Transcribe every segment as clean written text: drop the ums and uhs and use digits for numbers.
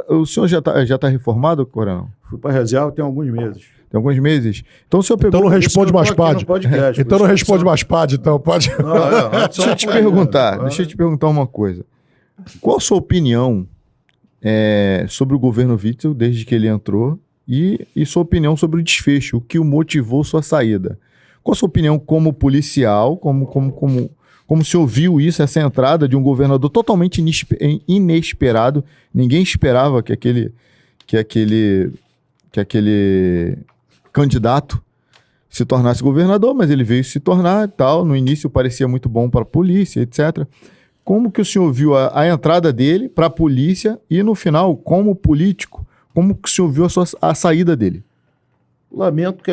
O senhor já tá reformado, Coronel? Fui para reserva tem alguns meses. Tem alguns meses? Então o senhor pegou... Então não responde mais PAD. Então não responde mais PAD, então pode... Deixa eu te perguntar uma coisa. Qual a sua opinião sobre o governo Witzel desde que ele entrou e sua opinião sobre o desfecho, o que o motivou sua saída? Qual a sua opinião como policial, como se ouviu isso, essa entrada de um governador totalmente inesperado? Ninguém esperava que aquele candidato se tornasse governador, mas ele veio se tornar e tal. No início parecia muito bom para a polícia, etc. Como que o senhor viu a entrada dele para a polícia e, no final, como político, como que o senhor viu a saída dele? Lamento que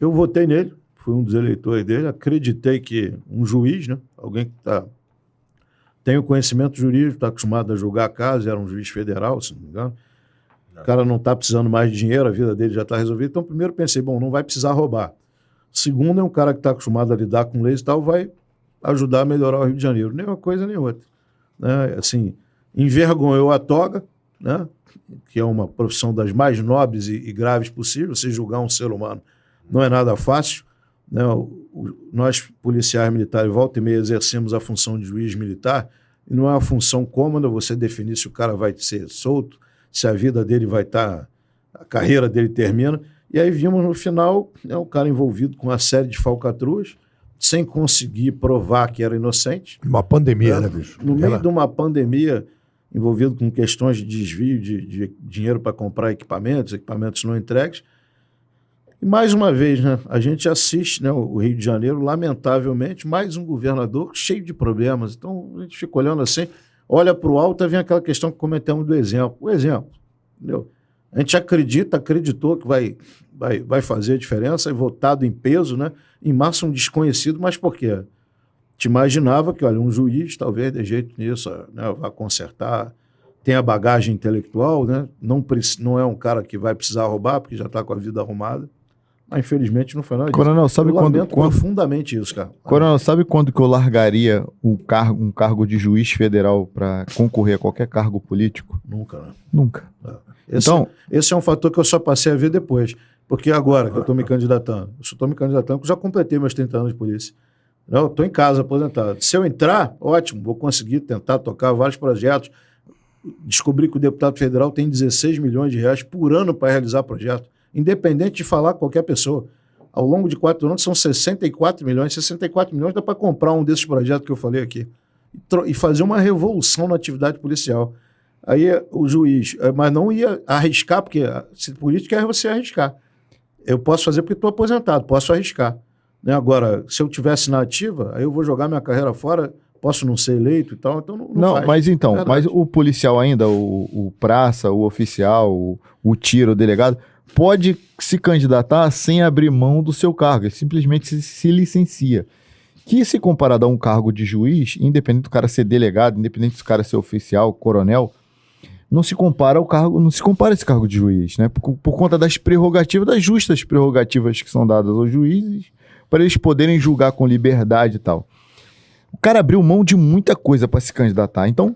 eu votei nele, fui um dos eleitores dele, acreditei que um juiz, né, alguém que tem o conhecimento jurídico, está acostumado a julgar casos, era um juiz federal, se não me engano. O cara não está precisando mais de dinheiro, a vida dele já está resolvida. Então, primeiro pensei, não vai precisar roubar. Segundo, é um cara que está acostumado a lidar com leis e tal, vai ajudar a melhorar o Rio de Janeiro. Nem uma coisa, nem outra. Né? Assim, envergonhou a toga, né? Que é uma profissão das mais nobres e graves possíveis. Você julgar um ser humano não é nada fácil. Né? Nós, policiais militares, volta e meia, exercemos a função de juiz militar, e não é uma função cômoda você definir se o cara vai ser solto, se a vida dele vai estar, a carreira dele termina. E aí vimos no final o cara envolvido com uma série de falcatruas, sem conseguir provar que era inocente. Uma pandemia, né, bicho? No meio de uma pandemia, envolvido com questões de desvio de dinheiro para comprar equipamentos não entregues. E mais uma vez, né, a gente assiste, né, o Rio de Janeiro, lamentavelmente, mais um governador cheio de problemas. Então a gente fica olhando assim, olha para o alto e vem aquela questão que comentamos do exemplo. O exemplo, entendeu? A gente acreditou que vai fazer a diferença, é votado em peso, né? Em massa um desconhecido, mas por quê? Te imaginava que, olha, um juiz talvez dê jeito nisso, né? Vai consertar, tem a bagagem intelectual, né? Não é um cara que vai precisar roubar, porque já está com a vida arrumada. Mas infelizmente não foi nada disso. Coronel, sabe eu lamento profundamente isso, cara. Coronel, sabe quando que eu largaria um cargo de juiz federal para concorrer a qualquer cargo político? Nunca, né? Nunca. Esse é um fator que eu só passei a ver depois. Porque agora que eu estou me candidatando, porque eu já completei meus 30 anos de polícia. Eu estou em casa, aposentado. Se eu entrar, ótimo, vou conseguir tentar tocar vários projetos. Descobri que o deputado federal tem 16 milhões de reais por ano para realizar projeto, independente de falar com qualquer pessoa. Ao longo de 4 anos são 64 milhões. 64 milhões dá para comprar um desses projetos que eu falei aqui e fazer uma revolução na atividade policial. Aí o juiz, mas não ia arriscar, porque se política é você arriscar. Eu posso fazer porque estou aposentado, posso arriscar. Né? Agora, se eu tivesse na ativa, aí eu vou jogar minha carreira fora, posso não ser eleito e tal, então não faz. Mas o policial ainda, o praça, o oficial, o tiro, o delegado, pode se candidatar sem abrir mão do seu cargo, ele simplesmente se licencia. Que se comparado a um cargo de juiz, independente do cara ser delegado, independente do cara ser oficial, coronel, não se compara esse cargo de juiz, né? Por conta das prerrogativas, das justas prerrogativas que são dadas aos juízes, para eles poderem julgar com liberdade e tal. O cara abriu mão de muita coisa para se candidatar. Então,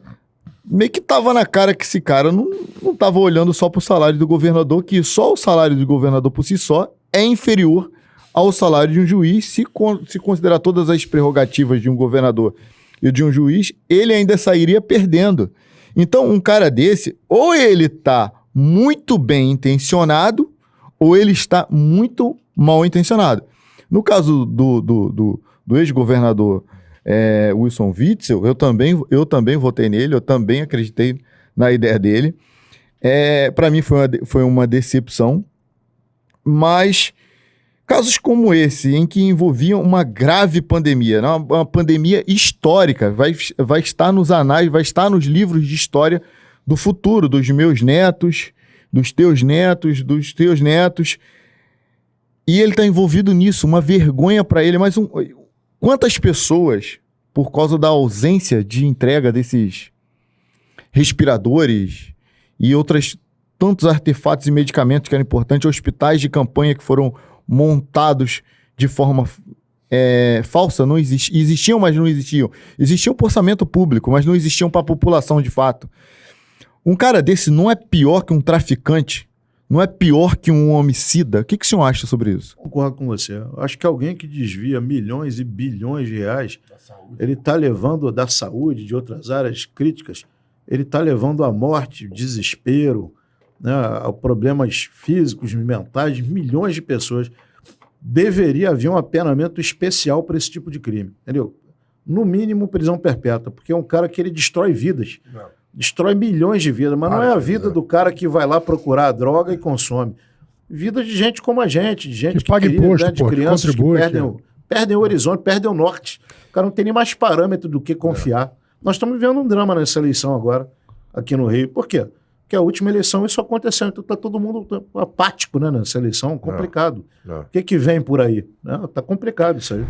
meio que tava na cara que esse cara não tava olhando só pro salário do governador, que só o salário do governador por si só é inferior ao salário de um juiz. Se considerar todas as prerrogativas de um governador e de um juiz, ele ainda sairia perdendo. Então, um cara desse, ou ele tá muito bem intencionado, ou ele está muito mal intencionado. No caso do ex-governador Wilson Witzel, eu também votei nele, eu também acreditei na ideia dele. Para mim foi uma decepção, mas casos como esse, em que envolviam uma grave pandemia, né? Uma pandemia histórica, vai estar nos anais, vai estar nos livros de história do futuro, dos meus netos, dos teus netos, e ele está envolvido nisso, uma vergonha para ele. Mas quantas pessoas, por causa da ausência de entrega desses respiradores e tantos artefatos e medicamentos que eram importantes, hospitais de campanha que foram montados de forma falsa, existiam, mas não existiam. Existiam para orçamento público, mas não existiam para a população de fato. Um cara desse não é pior que um traficante? Não é pior que um homicida? O que o senhor acha sobre isso? Concordo com você. Eu acho que alguém que desvia milhões e bilhões de reais, ele está levando da saúde, de outras áreas críticas, ele está levando à morte, desespero, né, a problemas físicos, mentais, de milhões de pessoas. Deveria haver um apenamento especial para esse tipo de crime, entendeu? No mínimo, prisão perpétua, porque é um cara que ele destrói vidas. Não. Destrói milhões de vidas, mas não é a vida do cara que vai lá procurar a droga e consome. Vida de gente como a gente, de gente que paga imposto, né, de crianças que perdem o horizonte, perdem o norte. O cara não tem nem mais parâmetro do que confiar. Nós estamos vivendo um drama nessa eleição agora, aqui no Rio. Por quê? Porque a última eleição isso aconteceu, então está todo mundo apático, né, nessa eleição, complicado. O que vem por aí? Está complicado isso aí.